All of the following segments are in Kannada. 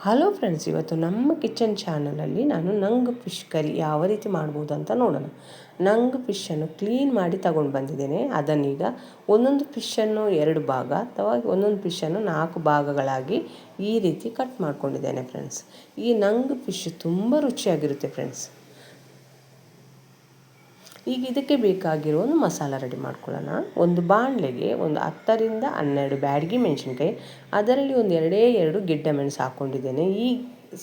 ಹಲೋ ಫ್ರೆಂಡ್ಸ್, ಇವತ್ತು ನಮ್ಮ ಕಿಚನ್ ಚಾನಲಲ್ಲಿ ನಾನು ನಂಗ್ ಫಿಶ್ ಕರಿ ಯಾವ ರೀತಿ ಮಾಡ್ಬೋದು ಅಂತ ನೋಡೋಣ. ನಂಗ್ ಫಿಶನ್ನು ಕ್ಲೀನ್ ಮಾಡಿ ತಗೊಂಡು ಬಂದಿದ್ದೇನೆ. ಅದನ್ನೀಗ ಒಂದೊಂದು ಫಿಶನ್ನು 2 ಭಾಗ ಅಥವಾ ಒಂದೊಂದು ಫಿಶನ್ನು 4 ಭಾಗಗಳಾಗಿ ಈ ರೀತಿ ಕಟ್ ಮಾಡ್ಕೊಂಡಿದ್ದೇನೆ ಫ್ರೆಂಡ್ಸ್. ಈ ನಂಗ್ ಫಿಶ್ ತುಂಬ ರುಚಿಯಾಗಿರುತ್ತೆ ಫ್ರೆಂಡ್ಸ್. ಈಗ ಇದಕ್ಕೆ ಬೇಕಾಗಿರೋ ಒಂದು ಮಸಾಲ ರೆಡಿ ಮಾಡ್ಕೊಳ್ಳೋಣ. ಒಂದು ಬಾಣಲೆಗೆ ಒಂದು 10 ರಿಂದ 12 ಬ್ಯಾಡಗಿ ಮೆಣಸಿನ್ಕಾಯಿ, ಅದರಲ್ಲಿ ಒಂದು 2 ಗಿಡ್ಡ ಮೆಣಸು ಹಾಕ್ಕೊಂಡಿದ್ದೇನೆ. ಈ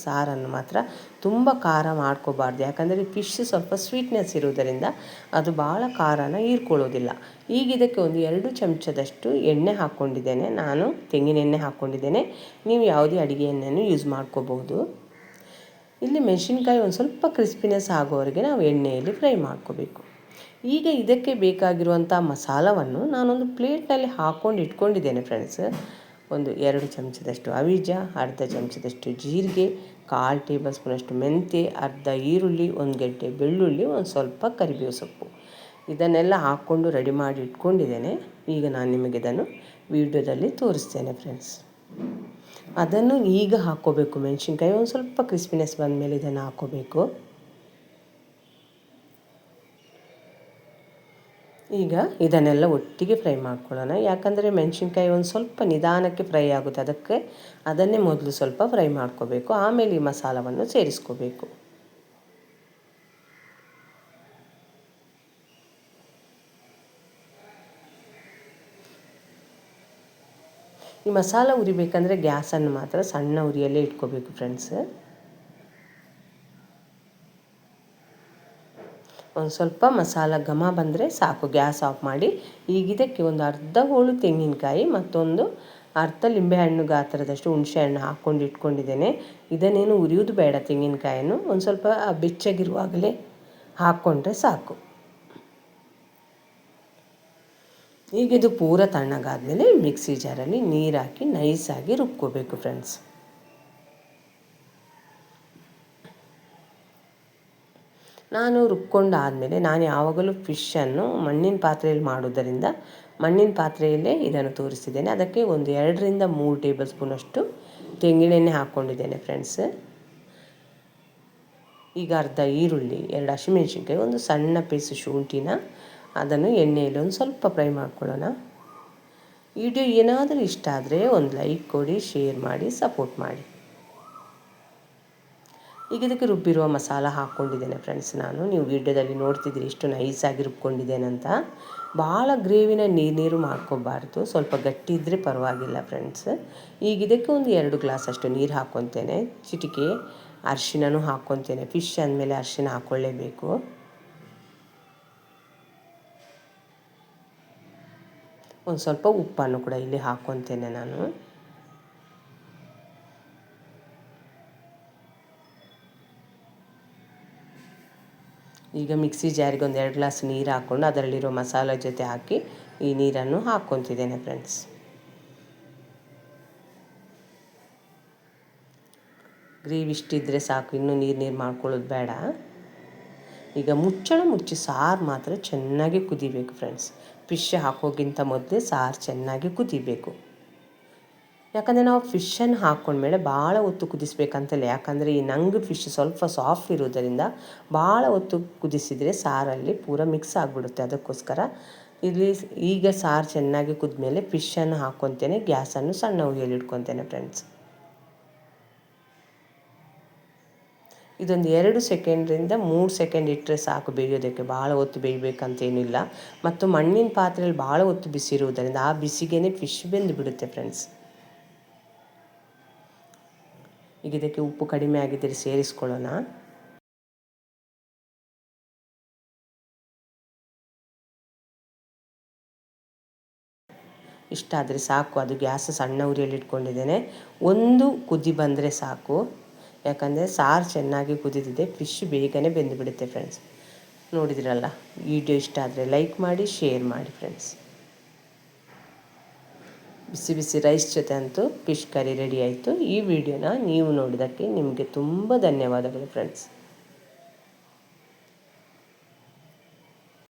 ಸಾರನ್ನು ಮಾತ್ರ ತುಂಬ ಖಾರ ಮಾಡ್ಕೋಬಾರ್ದು, ಯಾಕಂದರೆ ಫಿಶ್ ಸ್ವಲ್ಪ ಸ್ವೀಟ್ನೆಸ್ ಇರೋದರಿಂದ ಅದು ಭಾಳ ಖಾರನ ಹೀರ್ಕೊಳ್ಳೋದಿಲ್ಲ. ಈಗ ಇದಕ್ಕೆ ಒಂದು 2 ಚಮಚದಷ್ಟು ಎಣ್ಣೆ ಹಾಕ್ಕೊಂಡಿದ್ದೇನೆ. ನಾನು ತೆಂಗಿನ ಎಣ್ಣೆ ಹಾಕ್ಕೊಂಡಿದ್ದೇನೆ. ನೀವು ಯಾವುದೇ ಅಡುಗೆ ಎಣ್ಣೆಯನ್ನು ಯೂಸ್ ಮಾಡ್ಕೋಬಹುದು. ಇಲ್ಲಿ ಮೆಣಸಿನ್ಕಾಯಿ ಒಂದು ಸ್ವಲ್ಪ ಕ್ರಿಸ್ಪಿನೆಸ್ ಆಗೋವರೆಗೆ ನಾವು ಎಣ್ಣೆಯಲ್ಲಿ ಫ್ರೈ ಮಾಡ್ಕೋಬೇಕು. ಈಗ ಇದಕ್ಕೆ ಬೇಕಾಗಿರುವಂಥ ಮಸಾಲವನ್ನು ನಾನೊಂದು ಪ್ಲೇಟ್ನಲ್ಲಿ ಹಾಕ್ಕೊಂಡು ಇಟ್ಕೊಂಡಿದ್ದೇನೆ ಫ್ರೆಂಡ್ಸ್. ಒಂದು 2 ಚಮಚದಷ್ಟು ಅವಿಜ, ಅರ್ಧ ಚಮಚದಷ್ಟು ಜೀರಿಗೆ, 1/4 ಟೇಬಲ್ ಸ್ಪೂನಷ್ಟು ಮೆಂತ್ಯ, ಅರ್ಧ ಈರುಳ್ಳಿ, 1 ಗೆಡ್ಡೆ ಬೆಳ್ಳುಳ್ಳಿ, ಒಂದು ಸ್ವಲ್ಪ ಕರಿಬೇವು ಸೊಪ್ಪು, ಇದನ್ನೆಲ್ಲ ಹಾಕ್ಕೊಂಡು ರೆಡಿ ಮಾಡಿ ಇಟ್ಕೊಂಡಿದ್ದೇನೆ. ಈಗ ನಾನು ನಿಮಗೆ ಇದನ್ನು ವಿಡಿಯೋದಲ್ಲಿ ತೋರಿಸ್ತೇನೆ ಫ್ರೆಂಡ್ಸ್. ಅದನ್ನು ಈಗ ಹಾಕ್ಕೋಬೇಕು. ಮೆಣಸಿನ್ಕಾಯಿ ಒಂದು ಸ್ವಲ್ಪ ಕ್ರಿಸ್ಪಿನೆಸ್ ಬಂದಮೇಲೆ ಇದನ್ನು ಹಾಕ್ಕೋಬೇಕು. ಈಗ ಇದನ್ನೆಲ್ಲ ಒಟ್ಟಿಗೆ ಫ್ರೈ ಮಾಡ್ಕೊಳ್ಳೋಣ, ಯಾಕಂದರೆ ಮೆಣಸಿನ್ಕಾಯಿ ಒಂದು ಸ್ವಲ್ಪ ನಿಧಾನಕ್ಕೆ ಫ್ರೈ ಆಗುತ್ತೆ. ಅದನ್ನೇ ಮೊದಲು ಸ್ವಲ್ಪ ಫ್ರೈ ಮಾಡ್ಕೋಬೇಕು, ಆಮೇಲೆ ಈ ಮಸಾಲವನ್ನು ಸೇರಿಸ್ಕೋಬೇಕು. ಈ ಮಸಾಲ ಉರಿಬೇಕಂದ್ರೆ ಗ್ಯಾಸನ್ನು ಮಾತ್ರ ಸಣ್ಣ ಉರಿಯಲ್ಲೇ ಇಟ್ಕೋಬೇಕು ಫ್ರೆಂಡ್ಸ್. ಒಂದು ಸ್ವಲ್ಪ ಮಸಾಲ ಘಮ ಬಂದರೆ ಸಾಕು, ಗ್ಯಾಸ್ ಆಫ್ ಮಾಡಿ. ಈಗ ಇದಕ್ಕೆ ಒಂದು ಅರ್ಧ ಹೋಳು ತೆಂಗಿನಕಾಯಿ ಮತ್ತೊಂದು ಅರ್ಧ ಲಿಂಬೆಹಣ್ಣು ಗಾತ್ರದಷ್ಟು ಹುಣಸೆಹಣ್ಣು ಹಾಕ್ಕೊಂಡು ಇಟ್ಕೊಂಡಿದ್ದೇನೆ. ಇದನ್ನೇನು ಉರಿಯೋದು ಬೇಡ, ತೆಂಗಿನಕಾಯನ್ನು ಒಂದು ಸ್ವಲ್ಪ ಬೆಚ್ಚಗಿರುವಾಗಲೇ ಹಾಕ್ಕೊಂಡ್ರೆ ಸಾಕು. ಈಗ ಇದು ಪೂರ ತಣ್ಣಗಾದಮೇಲೆ ಮಿಕ್ಸಿ ಜಾರಲ್ಲಿ ನೀರು ಹಾಕಿ ನೈಸಾಗಿ ರುಬ್ಕೋಬೇಕು ಫ್ರೆಂಡ್ಸ್. ನಾನು ರುಬ್ಕೊಂಡಾದಮೇಲೆ ನಾನು ಯಾವಾಗಲೂ ಫಿಶನ್ನು ಮಣ್ಣಿನ ಪಾತ್ರೆಯಲ್ಲಿ ಮಾಡೋದರಿಂದ ಮಣ್ಣಿನ ಪಾತ್ರೆಯಲ್ಲೇ ಇದನ್ನು ತೋರಿಸಿದ್ದೇನೆ. ಅದಕ್ಕೆ ಒಂದು 2 ರಿಂದ 3 ಟೇಬಲ್ ಸ್ಪೂನಷ್ಟು ತೆಂಗಿನೆಣ್ಣೆ ಹಾಕ್ಕೊಂಡಿದ್ದೇನೆ ಫ್ರೆಂಡ್ಸ್. ಈಗ ಅರ್ಧ ಈರುಳ್ಳಿ, 2 ಹಸಿಮೆಣಸಿನ್ಕಾಯಿ, ಒಂದು ಸಣ್ಣ ಪೀಸು ಶುಂಠಿನ ಅದನ್ನು ಎಣ್ಣೆಯಲ್ಲಿ ಒಂದು ಸ್ವಲ್ಪ ಫ್ರೈ ಮಾಡ್ಕೊಳ್ಳೋಣ. ವಿಡಿಯೋ ಏನಾದರೂ ಇಷ್ಟ ಆದರೆ ಒಂದು ಲೈಕ್ ಕೊಡಿ, ಶೇರ್ ಮಾಡಿ, ಸಪೋರ್ಟ್ ಮಾಡಿ. ಈಗ ಇದಕ್ಕೆ ರುಬ್ಬಿರುವ ಮಸಾಲ ಹಾಕ್ಕೊಂಡಿದ್ದೇನೆ ಫ್ರೆಂಡ್ಸ್. ನೀವು ವಿಡಿಯೋದಲ್ಲಿ ನೋಡ್ತಿದ್ದೀರಿ ಎಷ್ಟು ನೈಸಾಗಿ ರುಬ್ಕೊಂಡಿದ್ದೇನೆ ಅಂತ. ಭಾಳ ಗ್ರೇವಿನ ನೀರು ಮಾಡ್ಕೋಬಾರ್ದು, ಸ್ವಲ್ಪ ಗಟ್ಟಿ ಇದ್ದರೆ ಪರವಾಗಿಲ್ಲ ಫ್ರೆಂಡ್ಸ್. ಈಗ ಇದಕ್ಕೆ ಒಂದು 2 ಗ್ಲಾಸಷ್ಟು ನೀರು ಹಾಕ್ಕೊತೇನೆ. ಚಿಟಿಕೆ ಅರಿಶಿನೂ ಹಾಕ್ಕೊತೇನೆ. ಫಿಶ್ ಅಂದಮೇಲೆ ಅರಿಶಿನ ಹಾಕ್ಕೊಳ್ಳೇಬೇಕು. ಒಂದು ಸ್ವಲ್ಪ ಉಪ್ಪನ್ನು ಕೂಡ ಇಲ್ಲಿ ಹಾಕ್ಕೊತೇನೆ ನಾನು. ಈಗ ಮಿಕ್ಸಿ ಜಾರಿಗೆ ಒಂದು 2 ಗ್ಲಾಸ್ ನೀರು ಹಾಕ್ಕೊಂಡು ಅದರಲ್ಲಿರೋ ಮಸಾಲ ಜೊತೆ ಹಾಕಿ ಈ ನೀರನ್ನು ಹಾಕ್ಕೊತಿದ್ದೇನೆ ಫ್ರೆಂಡ್ಸ್. ಗ್ರೇವಿ ಇಷ್ಟಿದ್ದರೆ ಸಾಕು, ಇನ್ನೂ ನೀರು ಮಾಡ್ಕೊಳ್ಳೋದು ಬೇಡ. ಈಗ ಮುಚ್ಚಳ ಮುಚ್ಚಿ ಸಾರು ಮಾತ್ರ ಚೆನ್ನಾಗಿ ಕುದಿಬೇಕು ಫ್ರೆಂಡ್ಸ್. ಫಿಶ್ ಹಾಕೋಕ್ಕಿಂತ ಮೊದಲೇ ಸಾರು ಚೆನ್ನಾಗಿ ಕುದಿಬೇಕು. ಯಾಕಂದರೆ ನಾವು ಫಿಶನ್ನು ಹಾಕ್ಕೊಂಡ್ಮೇಲೆ ಭಾಳ ಹೊತ್ತು ಕುದಿಸ್ಬೇಕಂತಿಲ್ಲ, ಯಾಕಂದರೆ ಈ ನಂಗ್ ಫಿಶ್ ಸ್ವಲ್ಪ ಸಾಫ್ಟ್ ಇರೋದರಿಂದ ಭಾಳ ಹೊತ್ತು ಕುದಿಸಿದರೆ ಸಾರಲ್ಲಿ ಪೂರ ಮಿಕ್ಸ್ ಆಗಿಬಿಡುತ್ತೆ. ಅದಕ್ಕೋಸ್ಕರ ಈಗ ಸಾರು ಚೆನ್ನಾಗಿ ಕುದ್ಮೇಲೆ ಫಿಶನ್ನು ಹಾಕ್ಕೊತೇನೆ. ಗ್ಯಾಸನ್ನು ಸಣ್ಣ ಉರಿಯಲ್ಲಿ ಇಟ್ಕೊತೇನೆ ಫ್ರೆಂಡ್ಸ್. ಇದೊಂದು 2 ಸೆಕೆಂಡ್ರಿಂದ 3 ಸೆಕೆಂಡ್ ಇಟ್ಟರೆ ಸಾಕು ಬೇಯೋದಕ್ಕೆ, ಭಾಳ ಹೊತ್ತು ಬೇಯಬೇಕಂತೇನಿಲ್ಲ. ಮತ್ತು ಮಣ್ಣಿನ ಪಾತ್ರೆಯಲ್ಲಿ ಭಾಳ ಹೊತ್ತು ಬಿಸಿ ಇರುವುದರಿಂದ ಆ ಬಿಸಿಗೇ ಫಿಶ್ ಬೆಂದು ಬಿಡುತ್ತೆ ಫ್ರೆಂಡ್ಸ್. ಈಗ ಇದಕ್ಕೆ ಉಪ್ಪು ಕಡಿಮೆ ಆಗಿದ್ದರೆ ಸೇರಿಸ್ಕೊಳ್ಳೋಣ. ಇಷ್ಟಾದರೆ ಸಾಕು. ಅದು ಗ್ಯಾಸ್ ಸಣ್ಣ ಉರಿಯಲ್ಲಿ ಇಟ್ಕೊಂಡಿದ್ದೇನೆ. ಒಂದು ಕುದಿ ಬಂದರೆ ಸಾಕು, ಯಾಕಂದರೆ ಸಾರು ಚೆನ್ನಾಗಿ ಕುದಿದಿದೆ. ಫಿಶ್ ಬೇಗನೆ ಬೆಂದು ಬಿಡುತ್ತೆ ಫ್ರೆಂಡ್ಸ್. ನೋಡಿದಿರಲ್ಲ, ವಿಡಿಯೋ ಇಷ್ಟ ಆದರೆ ಲೈಕ್ ಮಾಡಿ, ಶೇರ್ ಮಾಡಿ ಫ್ರೆಂಡ್ಸ್. ಬಿಸಿ ಬಿಸಿ ರೈಸ್ ಜೊತೆ ಅಂತೂ ಫಿಶ್ ಕರಿ ರೆಡಿ ಆಯಿತು. ಈ ವಿಡಿಯೋನ ನೀವು ನೋಡಿದ್ದಕ್ಕೆ ನಿಮಗೆ ತುಂಬ ಧನ್ಯವಾದಗಳು ಫ್ರೆಂಡ್ಸ್.